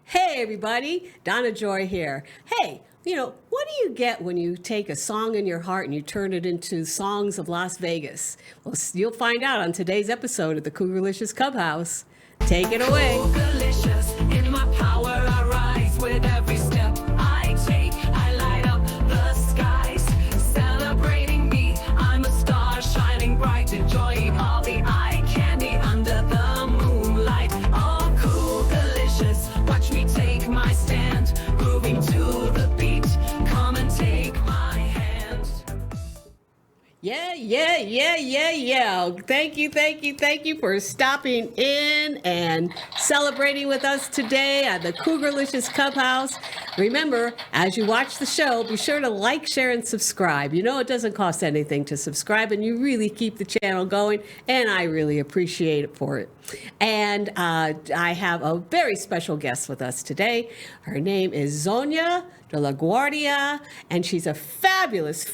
Hey everybody, Donna Joy here. Hey, what do you get when you take a song in your heart and you turn it into songs of Las Vegas? Well, you'll find out on today's episode of the Cougar-licious Cub House. Take it away. Cougar-licious, in my power I rise with every step I take. I light up the skies, celebrating me. I'm a star shining bright, enjoying all the eye candy under the moonlight. Oh, Cougar-licious, watch me take my stand, grooving to the beat. Come and take my hand. Yeah. Thank you for stopping in and celebrating with us today at the Cougar-licious Cub House. Remember, as you watch the show, be sure to like, share, and subscribe. You know it doesn't cost anything to subscribe, and you really keep the channel going, and I really appreciate it for it. And I have a very special guest with us today. Her name is Zonya de la Guardia, and she's a fabulous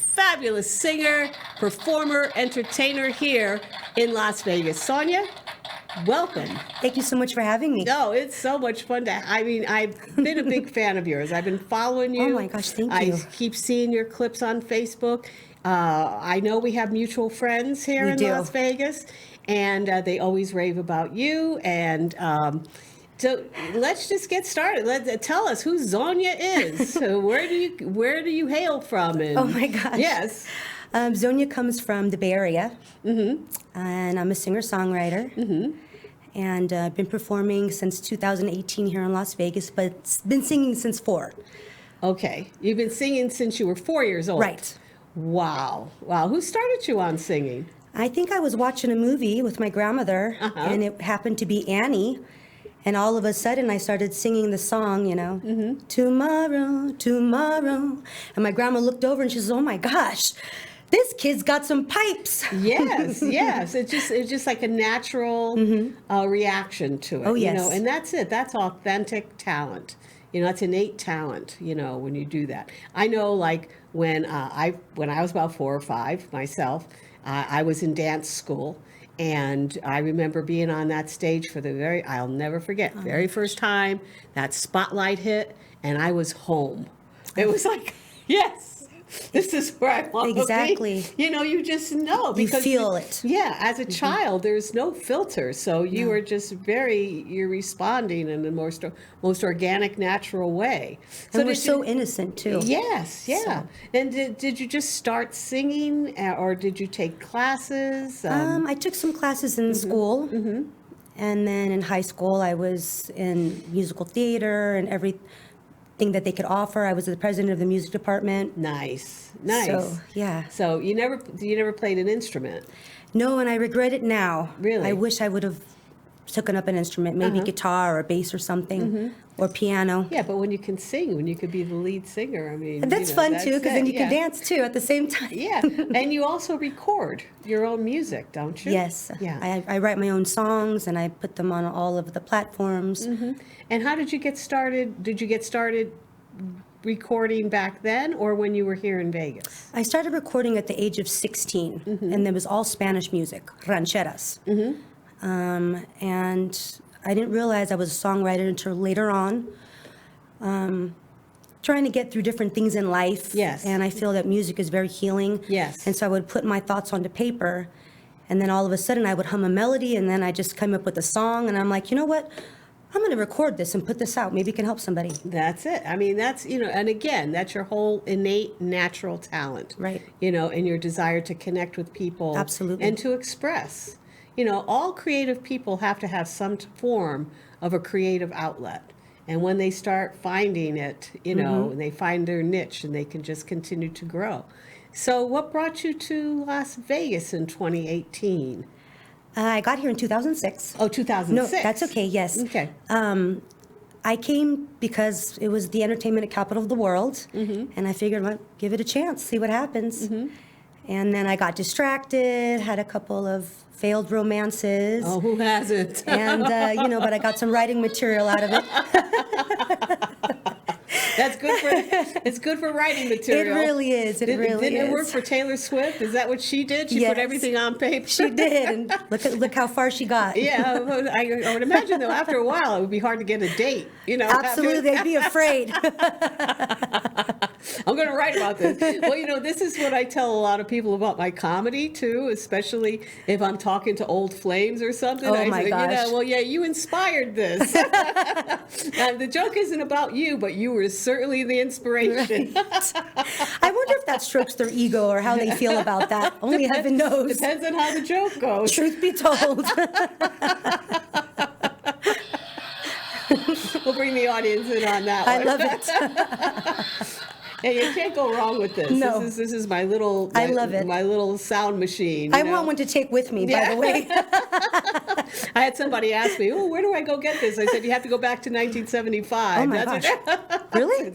singer, performer, entertainer here in Las Vegas. Sonia, welcome. Thank you so much for having me. No, it's so much fun I've been a big fan of yours. I've been following you. Oh my gosh, thank you. I keep seeing your clips on Facebook. I know we have mutual friends here in Las Vegas, and they always rave about you. And so let's just get started. Tell us who Zonya is. So where do you hail from? And, oh my gosh. Yes. Zonya comes from the Bay Area, and I'm a singer-songwriter. And I've been performing since 2018 here in Las Vegas, but been singing since 4. Okay. You've been singing since you were 4 years old. Right. Wow. Who started you on singing? I think I was watching a movie with my grandmother, and it happened to be Annie. And all of a sudden, I started singing the song, tomorrow, tomorrow. And my grandma looked over and she says, oh my gosh, this kid's got some pipes. Yes. It's just like a natural reaction to it. Oh, yes. And that's it. That's authentic talent. It's innate talent, when you do that. I know, like, when I was about 4 or 5 myself, I was in dance school. And I remember being on that stage for I'll never forget, very first time that spotlight hit, and I was home. It was like, yes, this is where I want to be. Exactly. You just know. Because you feel it. Yeah, as a child, there's no filter. So you are just you're responding in the most organic, natural way. So we're so innocent, too. Yes, yeah. So. And did you just start singing, or did you take classes? I took some classes in school. And then in high school, I was in musical theater and everything that they could offer. I was the president of the music department. Nice. So, yeah. So you never played an instrument? No, and I regret it now. Really? I wish I would have taken up an instrument, maybe guitar or bass or something, or piano. Yeah, but when you can sing, when you could be the lead singer, I mean... That's fun, too, because then you can dance, too, at the same time. Yeah, and you also record your own music, don't you? Yes. Yeah. I write my own songs, and I put them on all of the platforms. And how did you get started? Did you get started recording back then, or when you were here in Vegas? I started recording at the age of 16, and it was all Spanish music, rancheras. And I didn't realize I was a songwriter until later on, trying to get through different things in life. Yes. And I feel that music is very healing. Yes. And so I would put my thoughts onto paper, and then all of a sudden I would hum a melody, and then I just come up with a song, and I'm like, you know what? I'm going to record this and put this out. Maybe it can help somebody. That's it. I mean, that's, and again, that's your whole innate natural talent. Right. And your desire to connect with people. Absolutely. And to express. All creative people have to have some form of a creative outlet. And when they start finding it, and they find their niche, and they can just continue to grow. So what brought you to Las Vegas in 2018? I got here in 2006. Oh, 2006. No, that's okay, yes. Okay. I came because it was the entertainment capital of the world, and I figured, well, give it a chance, see what happens. And then I got distracted, had a couple of failed romances. Oh, who hasn't? And, but I got some writing material out of it. That's good for it's good for writing It material. really is. It really Didn't is. it work for Taylor Swift? Is that what she did? She put Yes. everything on paper. She did. And look how far she got. Yeah, I would imagine though after a while it would be hard to get a date. Absolutely, they'd be afraid. I'm going to write about this. Well, this is what I tell a lot of people about my comedy too, especially if I'm talking to old flames or something. Oh, my gosh. Well, yeah, you inspired this. The joke isn't about you, but you were certainly the inspiration. I wonder if that strokes their ego or how they feel about that. Only heaven knows. Depends on how the joke goes. Truth be told. We'll bring the audience in on that one. I love it. Yeah, you can't go wrong with this. No. This is my little. I love it. My little sound machine. I want one to take with me, by the way. I had somebody ask me, "Oh, where do I go get this?" I said, "You have to go back to 1975." Oh my gosh. Really?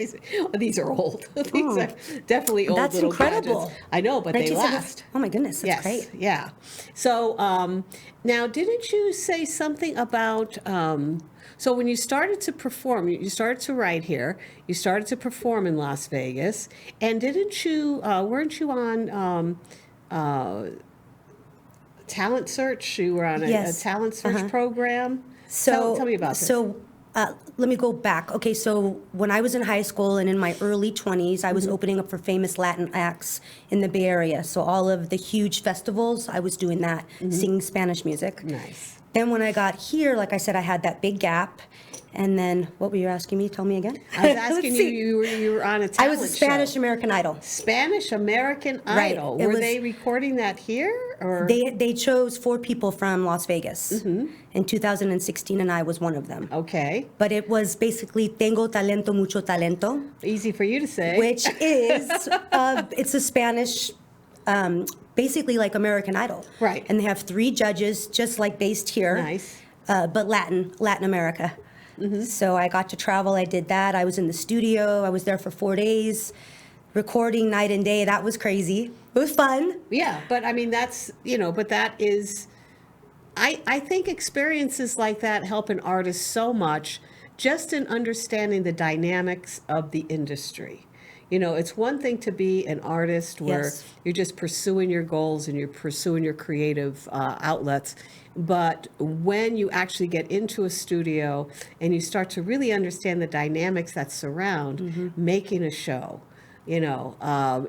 These are old. These are definitely old. That's little incredible. gadgets. I know, but they 1970 last. Oh my goodness, that's great. Yeah. So now, didn't you say something about? So when you started to perform, you started to write here, you started to perform in Las Vegas, and weren't you on Talent Search? You were on a Yes. Talent Search program? So tell me about this. So let me go back. Okay, so when I was in high school and in my early 20s, I was opening up for famous Latin acts in the Bay Area. So all of the huge festivals, I was doing that, singing Spanish music. Nice. Then when I got here, like I said, I had that big gap. And then, what were you asking me? Tell me again. I was Let's asking see. you were on a I talent was a Spanish show. American Idol. Spanish American Right. Idol. It Were was- they recording that here? Or? They chose 4 people from Las Vegas in 2016, and I was one of them. Okay. But it was basically Tengo Talento, Mucho Talento, Easy for you to say. which is, it's a Spanish, basically like American Idol. Right. And they have 3 judges, just like based here. Nice. But Latin America. So I got to travel, I did that. I was in the studio, I was there for 4 days, recording night and day. That was crazy. It was fun. Yeah, but I mean, but that is, I think experiences like that help an artist so much just in understanding the dynamics of the industry. It's one thing to be an artist where Yes. you're just pursuing your goals and you're pursuing your creative outlets. But when you actually get into a studio and you start to really understand the dynamics that surround making a show, it's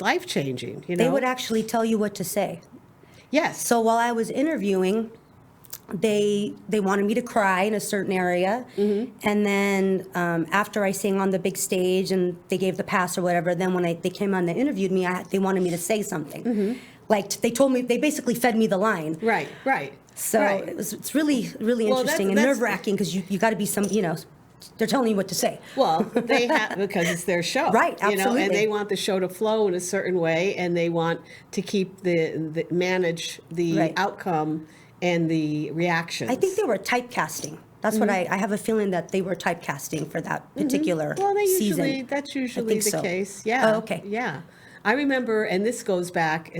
life changing. They would actually tell you what to say. Yes. So while I was interviewing, they wanted me to cry in a certain area, and then after I sang on the big stage and they gave the pass or whatever, then when they came on, they interviewed me, they wanted me to say something. Like they told me, they basically fed me the line. Right. So right. it's really Well, interesting and that's- nerve-wracking because you got to be they're telling you what to say. Well, they have, because it's their show. Right, and absolutely. they want the show to flow in a certain way, and they want to keep manage the Right. outcome and the reactions. I think they were typecasting. That's what I have a feeling that they were typecasting for that particular Well, season. that's usually think the so. case. Yeah. Oh, okay. Yeah. I remember, and this goes back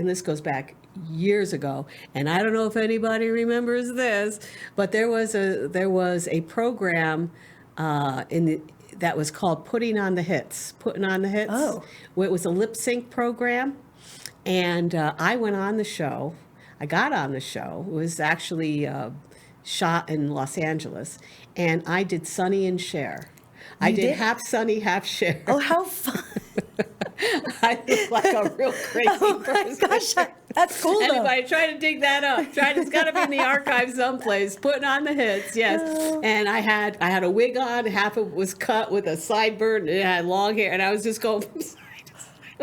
years ago, and I don't know if anybody remembers this, but there was a program that was called Putting on the Hits. Oh. Where it was a lip sync program, and I went on the show. I got on the show. It was actually shot in Los Angeles, and I did Sonny and Cher. I You did did? half Sonny, half Cher. Oh, how fun. I look like a real crazy Oh my person. gosh, that's cool though. Anybody, try to dig that up. It's got to be in the archive someplace. Putting on the hits, yes. And I had a wig on. Half of it was cut with a sideburn, and it had long hair. And I was just going from side to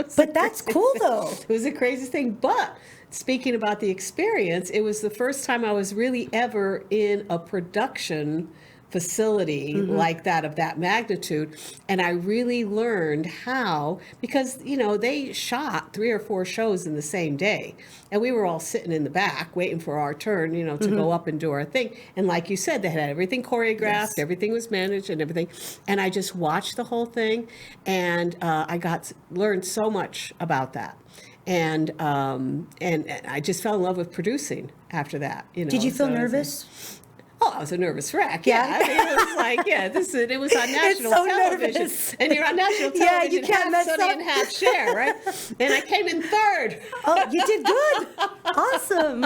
side. But that's cool though. It was the craziest thing. But speaking about the experience, it was the first time I was really ever in a production facility like that, of that magnitude, and I really learned how, because they shot 3 or 4 shows in the same day, and we were all sitting in the back waiting for our turn, to go up and do our thing. And like you said, they had everything choreographed, everything was managed and everything, and I just watched the whole thing, and I learned so much about that. And I just fell in love with producing after that. Did you feel so nervous? Oh, I was a nervous wreck. Yeah. I mean, it was like, it was on national so television. nervous. And you're on national Yeah, television, you can't half mess Sonny up. and half Cher, right? And I came in third. Oh, you did good. Awesome.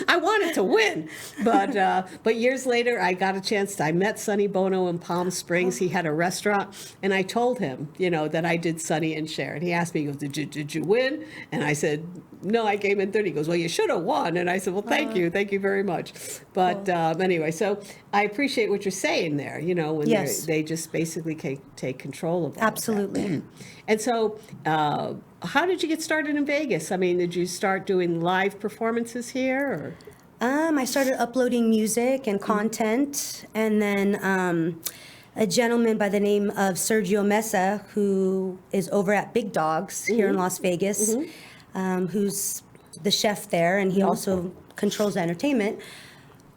I wanted to win, but years later, I got a chance. I met Sonny Bono in Palm Springs. He had a restaurant, and I told him, that I did Sonny and Cher. And he asked me, he goes, "Did you win?" And I said, "No, I came in third." He goes, "Well, you should have won." And I said, "Well, thank you very much." But anyway, so I appreciate what you're saying there. When Yes. they just basically take control of all of Absolutely. that. And so, how did you get started in Vegas? I mean, did you start doing live performances here? Or? I started uploading music and content, and then a gentleman by the name of Sergio Mesa, who is over at Big Dogs here in Las Vegas, who's the chef there, and he also controls the entertainment.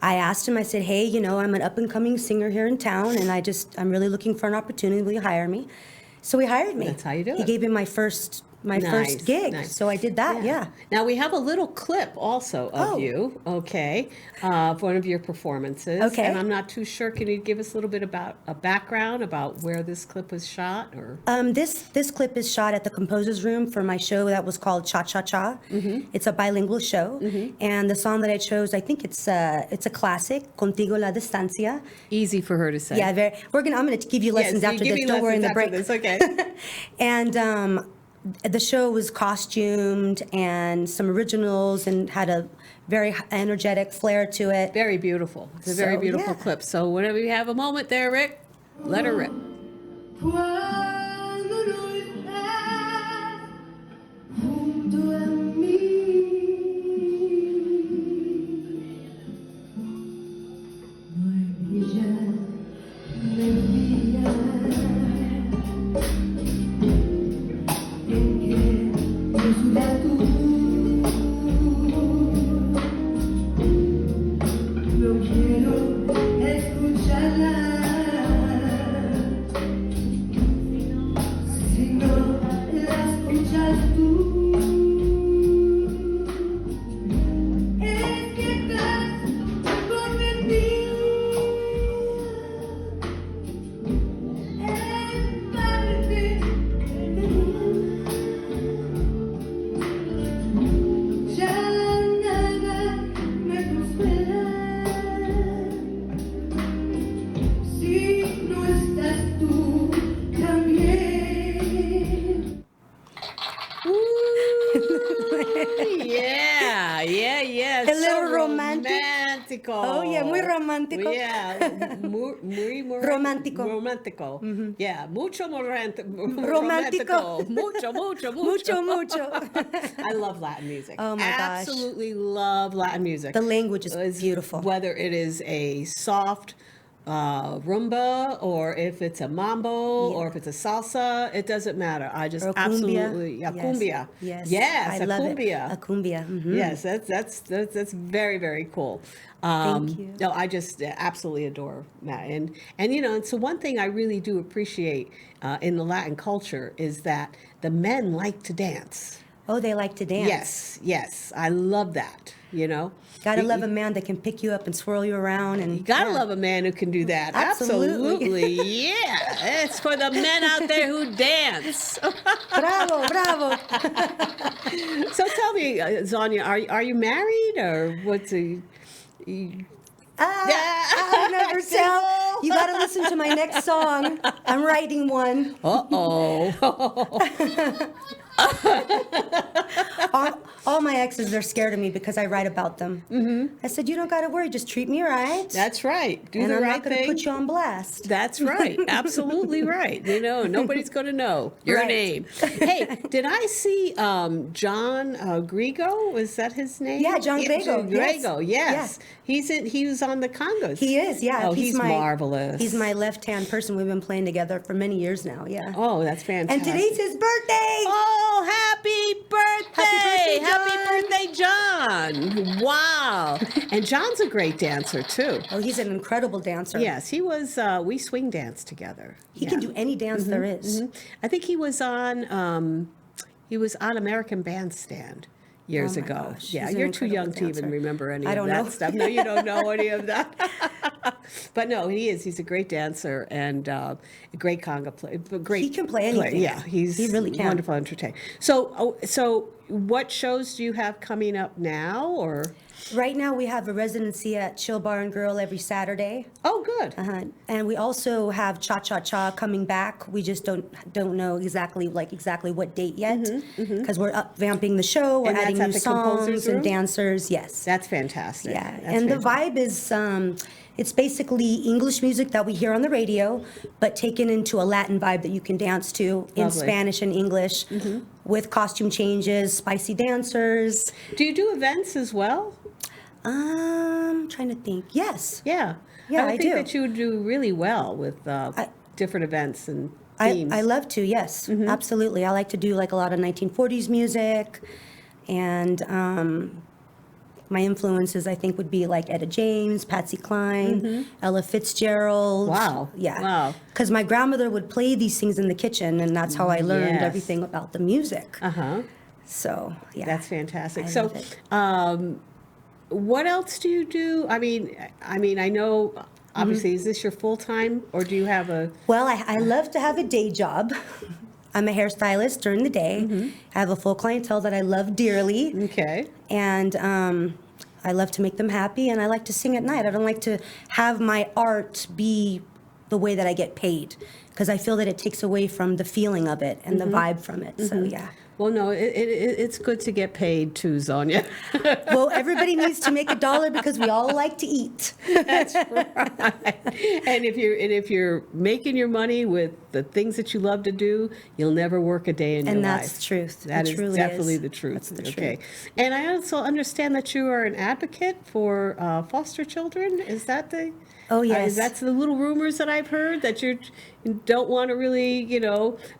I asked him, I said, "Hey, I'm an up-and-coming singer here in town, and I'm really looking for an opportunity. Will you hire me?" So he hired me. That's how you do He it. gave me my first gig. Nice. So I did that, yeah. Now we have a little clip also of Oh. you, okay, for one of your performances. Okay. And I'm not too sure. Can you give us a little bit about a background about where this clip was shot, or? This clip is shot at the Composer's Room for my show that was called Cha Cha Cha. It's a bilingual show, and the song that I chose, I think it's a classic, Contigo la Distancia. Easy for her to say. Yeah, I'm going to give you lessons Yes, after you give this. me Don't worry in the lessons break. after this, okay. And the show was costumed and some originals and had a very energetic flair to it. Very beautiful. It's a very So, beautiful yeah. clip. So whenever you have a moment there, Rick, let her rip. Cuando no estás junto a mí, no hay brillar de vida en que no suda tú. No quiero escucharla. Si no la escuchas tú, es que estás convertido en parte de mí. Ya nada me consuela si no estás tú también. Yeah. A little romantic. Romantico. Oh, yeah, muy romántico. Yeah, muy Romántico. Romántico. Yeah, mucho Romántico. Mucho. Mucho. I love Latin music. Oh, my gosh. Absolutely love Latin music. The language is beautiful. Whether it is a soft rumba, or if it's a mambo, or if it's a salsa, it doesn't matter. I just Or a cumbia. absolutely Yes. cumbia. Yes. a I love cumbia. it. A cumbia. Mhm. Yes, that's very, very cool. Thank you. No, I just absolutely adore that, and so one thing I really do appreciate in the Latin culture is that the men like to dance. Oh, they like to dance. Yes, I love that. Gotta You- love a man that can pick you up and swirl you around. And You gotta yeah. love a man who can do that. Absolutely. Yeah. It's for the men out there who dance. Bravo. So tell me, Zonya, are you married, or what's a? I'll never tell. You gotta listen to my next song. I'm writing one. Uh-oh. All my exes, they're scared of me because I write about them. I said, you don't gotta worry, just treat me right. That's right. Do and the I'm right not gonna thing. put you on blast. That's right. Absolutely right. Nobody's going to know your Right. name. Hey, did I see John Grego? Was that his name? Yeah, John Grego, Grego, yes. yes. He was on the congas. He is, yeah. Oh, he's marvelous. He's my left-hand person. We've been playing together for many years now, yeah. Oh, that's fantastic. And today's his birthday! Oh, happy birthday! Happy birthday, John! Wow. And John's a great dancer, too. Oh, he's an incredible dancer. Yes, he was, we swing dance together. He can do any dance there is. I think he was on American Bandstand. years Oh my ago. gosh, Yeah, she's an you're too young incredible to even dancer. remember any I of don't that know. stuff. No, you don't know any of that. But no, he is. He's a great dancer and a great conga player. Great. He can play anything. Yeah, he really can. wonderful entertainer. So what shows do you have coming up now? Or Right now, we have a residency at Chill Bar and Grill every Saturday. oh, good. And we also have Cha Cha Cha coming back. We just don't know exactly what date yet, because we're up vamping the show. We're And that's adding at new the Composers songs and Room? dancers. Yes. That's fantastic. Yeah, That's and the fantastic. vibe is, it's basically English music that we hear on the radio, but taken into a Latin vibe that you can dance to in Lovely. Spanish and English, with costume changes, spicy dancers. Do you do events as well? Trying to think. Yes. Yeah. Yeah, I would I think do. that you would do really well with different events and themes. I love to, yes, absolutely. I like to do like a lot of 1940s music, and my influences I think would be like Etta James, Patsy Cline, Ella Fitzgerald. Wow. Yeah. Wow. Because my grandmother would play these things in the kitchen, and that's how I learned Yes. everything about the music. Uh-huh. So, yeah. That's fantastic. I So, love it. what else do you do? I mean, I know, obviously, is this your full-time, or do you have a... Well, I love to have a day job. I'm a hairstylist during the day. I have a full clientele that I love dearly. Okay. And I love to make them happy, and I like to sing at night. I don't like to have my art be the way that I get paid, because I feel that it takes away from the feeling of it and the vibe from it. So, yeah. Well, no, it's good to get paid too, Zonya. Well, everybody needs to make $1 because we all like to eat. That's right. And if you're making your money with the things that you love to do, you'll never work a day in your life. And that's the truth. That It is truly definitely is. the truth. That's the Okay. truth. And I also understand that you are an advocate for foster children. Is that the? Oh, yes. That's the little rumors that I've heard, that you don't want to really,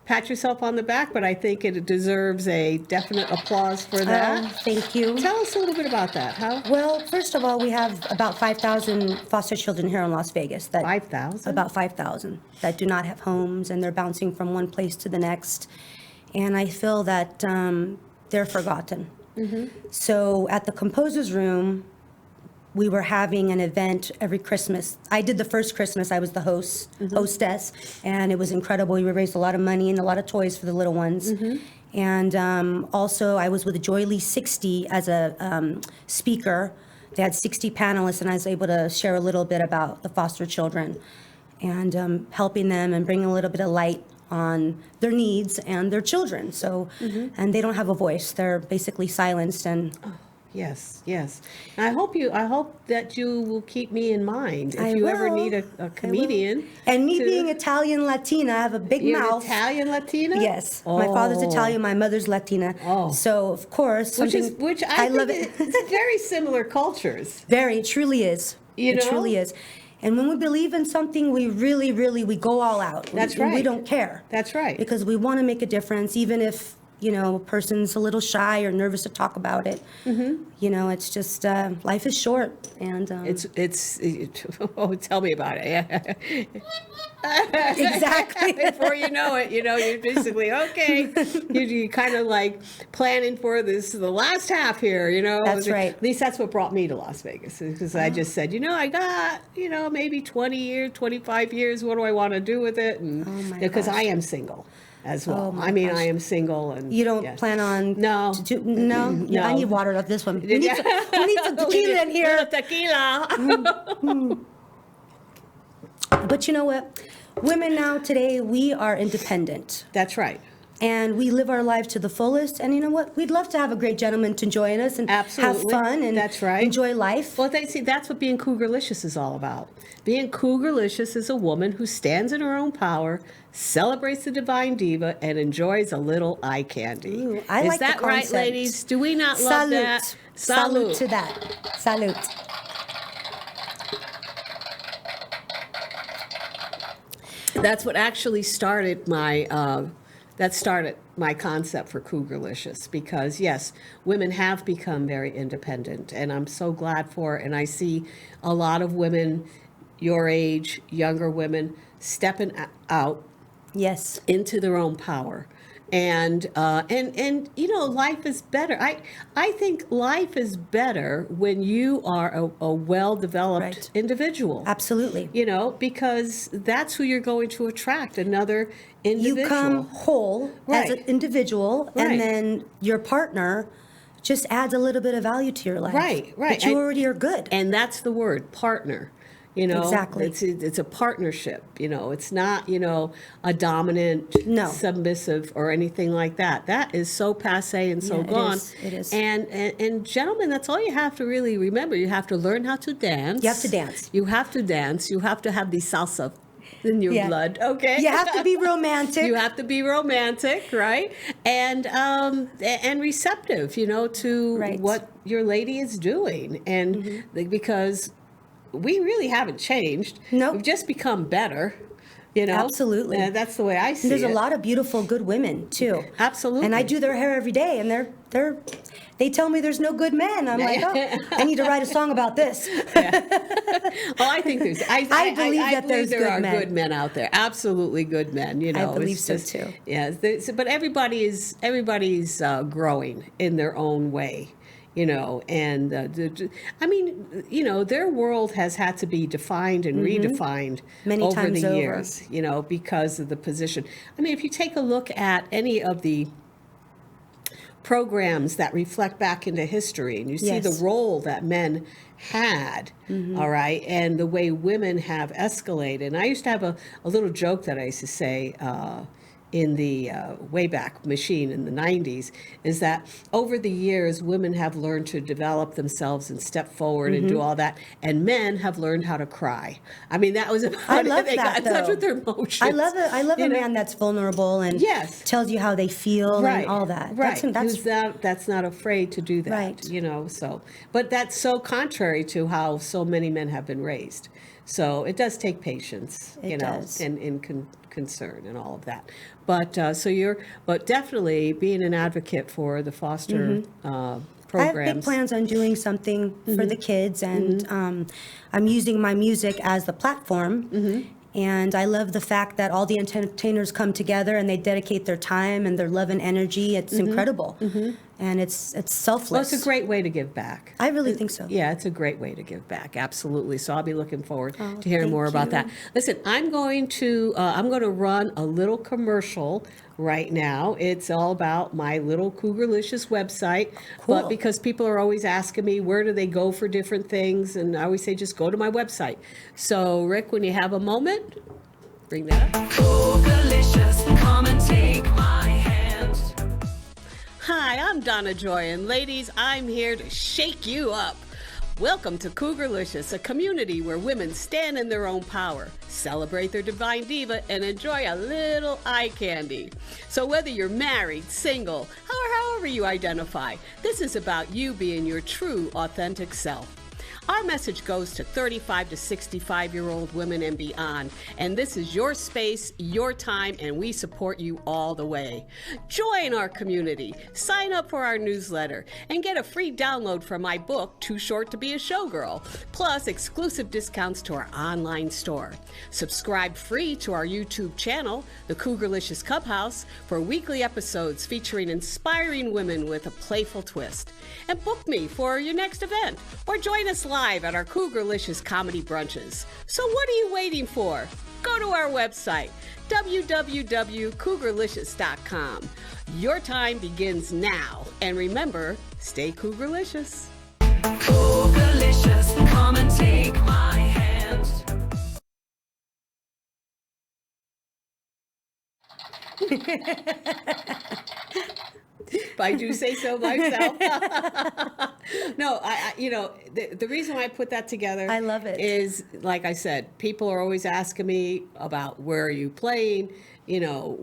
pat yourself on the back, but I think it deserves a definite applause for that. Thank you. Tell us a little bit about that. How? Well, first of all, we have about 5,000 foster children here in Las Vegas. 5,000? About 5,000 that do not have homes, and they're bouncing from one place to the next. And I feel that they're forgotten. So at the Composers Room, we were having an event every Christmas. I did the first Christmas. I was the hostess, and it was incredible. We raised a lot of money and a lot of toys for the little ones. And also, I was with Joy 60 as a speaker. They had 60 panelists, and I was able to share a little bit about the foster children and helping them and bringing a little bit of light on their needs and their children. So, and they don't have a voice. They're basically silenced, and Yes, yes. And I hope that you will keep me in mind if I you ever will. need a I will. comedian. And me to- being Italian Latina, I have a big You're mouth. Italian Latina? Yes, my father's Oh. Italian, my mother's Latina. Oh. So of course, Which something I love think it. it's very similar cultures. Very, it truly is. You It know? truly is. And when we believe in something, we really, we go all out. That's We right. don't care. That's right. Because we want to make a difference, even if a person's a little shy or nervous to talk about it. It's just life is short, and Oh, tell me about it. exactly. Before you know it, you're basically, okay, you kind of like planning for the last half here, That's right. At least that's what brought me to Las Vegas, because I just said, I got, maybe 20 years, 25 years, what do I want to do with it? And my because gosh. I am single as well. Oh, my I mean, gosh. I am single. And You don't yes. plan on No. No? No. I need water of this one. We need some tequila in here. Little tequila. But you know what? Women now today, we are independent. That's right. And we live our lives to the fullest. And you know what? We'd love to have a great gentleman to join us and Absolutely. have fun and That's right. enjoy life. Well, that's what being Cougar-licious is all about. Being Cougar-licious is a woman who stands in her own power, celebrates the divine diva, and enjoys a little eye candy. Ooh, I is like the that right, concept. ladies? Do we not love that? Salute to that. Salute. That's what actually started my concept for Cougar-licious, because yes, women have become very independent, and I'm so glad for it. And I see a lot of women your age, younger women, stepping out Yes. into their own power And you know, life is better. I think life is better when you are a well-developed Right. individual. Absolutely. You know, because that's who you're going to attract, another individual. You come whole as an Right. individual, Right. and then your partner just adds a little bit of value to your life. Right, right. But you already are good. And that's the word, partner. You know, Exactly. It's a partnership. You know, it's not, you know, a dominant, No. submissive or anything like that. That is so passé and so Yeah, it gone. is. It is. And gentlemen, that's all you have to really remember. You have to learn how to dance. You have to dance. You have to dance. You have to have the salsa in your Yeah. blood. Okay. You have to be romantic. You have to be romantic, right? And receptive, you know, to Right. what your lady is doing, and because we really haven't changed. Nope. We've just become better. You know, Absolutely. That's the way I see There's it. a lot of beautiful, good women too. Absolutely. And I do their hair every day, and they tell me there's no good men. I'm like, oh, I need to write a song about this. Oh, I think there's. I believe that there's there good are men. good men out there. Absolutely good men. You know, believe it's so, just, too. Yeah, but everybody's growing in their own way. You know, and I mean, you know, their world has had to be defined and redefined Many over times the over. years. You know, because of the position. I mean, if you take a look at any of the programs that reflect back into history, and you see Yes. the role that men had, all right, and the way women have escalated. And I used to have a little joke that I used to say in the Wayback Machine in the 90s, is that over the years, women have learned to develop themselves and step forward and do all that, and men have learned how to cry. I mean, that was about I it. love They that, got in touch though. with their emotions. I love it. I love you a know? man that's vulnerable and Yes. tells you how they feel Right, and all that. right. That's That's not afraid to do that. Right. You know, so, but that's so contrary to how so many men have been raised. So it does take patience, It you know, does. and concern and all of that. But but definitely being an advocate for the foster I have programs. big plans on doing something for the kids, and I'm using my music as the platform. And I love the fact that all the entertainers come together and they dedicate their time and their love and energy. It's incredible, and it's selfless. Well, it's a great way to give back. I really think so. Yeah, it's a great way to give back. Absolutely. So I'll be looking forward to hearing thank more about you. that. Listen, I'm going to run a little commercial right now. It's all about my little Cougar-licious website. But Cool. because people are always asking me where do they go for different things, and I always say just go to my website. So Rick, when you have a moment, bring that up. Cougar-licious, come and take my hand. Hi, I'm Donna Joy, and ladies, I'm here to shake you up. Welcome to Cougar-licious, a community where women stand in their own power, celebrate their divine diva, and enjoy a little eye candy. So whether you're married, single, or however you identify, this is about you being your true, authentic self. Our message goes to 35 to 65-year-old women and beyond, and this is your space, your time, and we support you all the way. Join our community, sign up for our newsletter, and get a free download from my book, Too Short to Be a Showgirl, plus exclusive discounts to our online store. Subscribe free to our YouTube channel, the Cougar-licious Cub House, for weekly episodes featuring inspiring women with a playful twist. And book me for your next event, or join us live at our Cougar-licious comedy brunches. So what are you waiting for? Go to our website, www.cougarlicious.com. Your time begins now. And remember, stay Cougar-licious. Cougar-licious, come and take my hand. If I do say so myself. No, the reason why I put that together, I love it. is, like I said, people are always asking me about where are you playing, you know,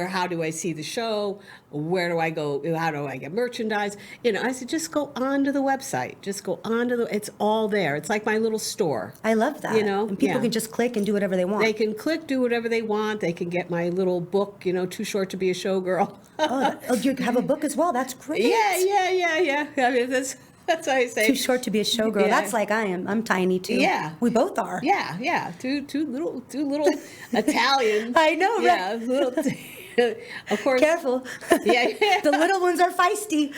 how do I see the show, where do I go, how do I get merchandise, you know. I said, just go onto the website, it's all there. It's like my little store. I love that. You know, and people yeah. can just click and do whatever they want. They can click, do whatever they want. They can get my little book, you know, Too Short to Be a Showgirl. Oh, you have a book as well. That's great. Yeah. I mean, that's what I say. Too short to be a showgirl. Yeah. That's like I am. I'm tiny too. Yeah. We both are. Yeah. Two little Italians. I know, right? Yeah, little Of course. Careful. Yeah. The little ones are feisty.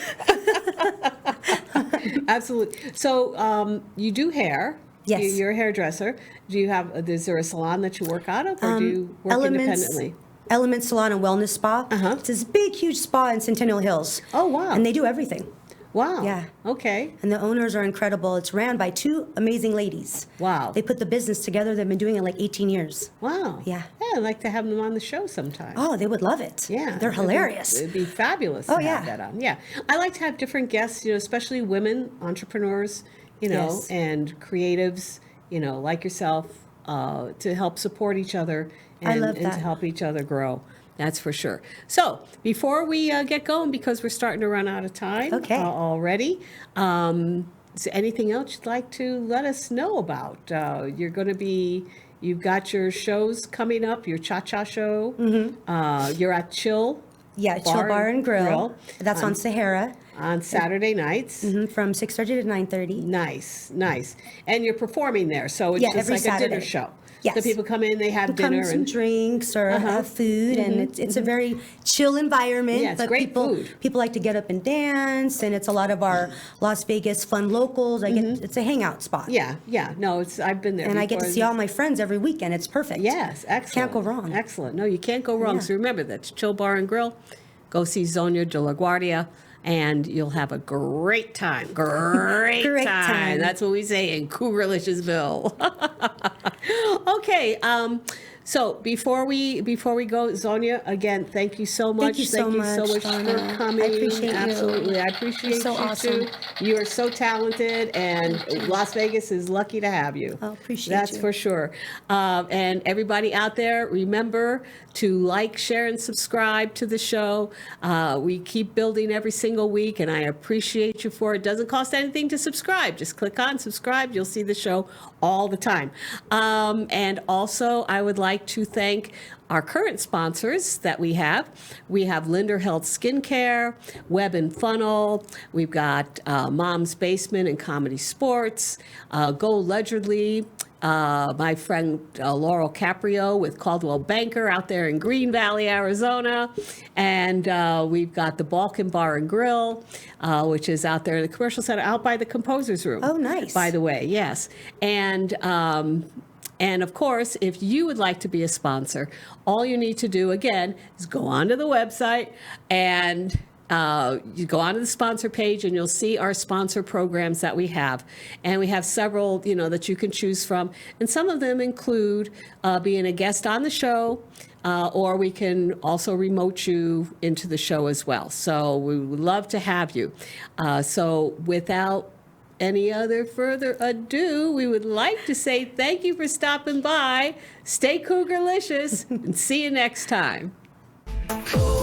Absolutely. So you do hair. Yes. You're a hairdresser. Do you have? Is there a salon that you work out of, or do you work independently? Elements Salon and Wellness Spa. It's this big, huge spa in Centennial Hills. Oh, wow. And they do everything. Wow. Yeah. Okay. And the owners are incredible. It's ran by two amazing ladies. Wow. They put the business together. They've been doing it like 18 years. Wow. Yeah. I'd like to have them on the show sometime. Oh, they would love it. Yeah. They're hilarious. It'd be fabulous to Oh, have yeah. that on. Yeah. I like to have different guests, especially women, entrepreneurs, Yes. and creatives, like yourself, to help support each other I love and that. to help each other grow. That's for sure. So before we get going, because we're starting to run out of time Okay. already, is there anything else you'd like to let us know about? You've got your shows coming up, your cha-cha show. You're at Chill Yeah, Chill Bar and Grill. That's on Sahara. On Saturday nights. From 6:30 to 9:30. Nice. And you're performing there, so it's Yeah, just every like a dinner Saturday. show. Yes. So people come in, they have Come dinner. some drinks or food, and it's a very chill environment. Yeah, it's but great food. People like to get up and dance, and it's a lot of our Las Vegas fun locals. It's a hangout spot. Yeah. No, I've been there And I get to before. see all my friends every weekend. It's perfect. Yes, excellent. Can't go wrong. Excellent. No, you can't go wrong. Yeah. So remember, that's Chill Bar and Grill. Go see Zonya de la Guardia, and you'll have a great time. Great time. That's what we say in Cougar-liciousville. Okay. So before we go, Zonya, again, thank you so much. Thank you so much, Donna. for coming. I appreciate you. Absolutely. I appreciate You're so you awesome. too. You are so talented, and Las Vegas is lucky to have you. Oh, appreciate That's you. for sure. And everybody out there, remember to like, share, and subscribe to the show. We keep building every single week, and I appreciate you for it. It doesn't cost anything to subscribe. Just click on subscribe. You'll see the show all the time. And also, I would like to thank our current sponsors that we have. We have Linder Health Skincare, Web and Funnel. We've got Mom's Basement and Comedy Sports, Go Ledgerly, my friend Laurel Caprio with Caldwell Banker out there in Green Valley, Arizona. And we've got the Balkan Bar and Grill, which is out there in the commercial center, out by the Composer's Room. Oh, nice. By the way, yes. And of course, if you would like to be a sponsor, all you need to do, again, is go onto the website and you go onto the sponsor page and you'll see our sponsor programs that we have. And we have several, that you can choose from. And some of them include being a guest on the show, or we can also remote you into the show as well. So we would love to have you. So without any other further ado, we would like to say thank you for stopping by. Stay Cougar-licious and see you next time. Cool.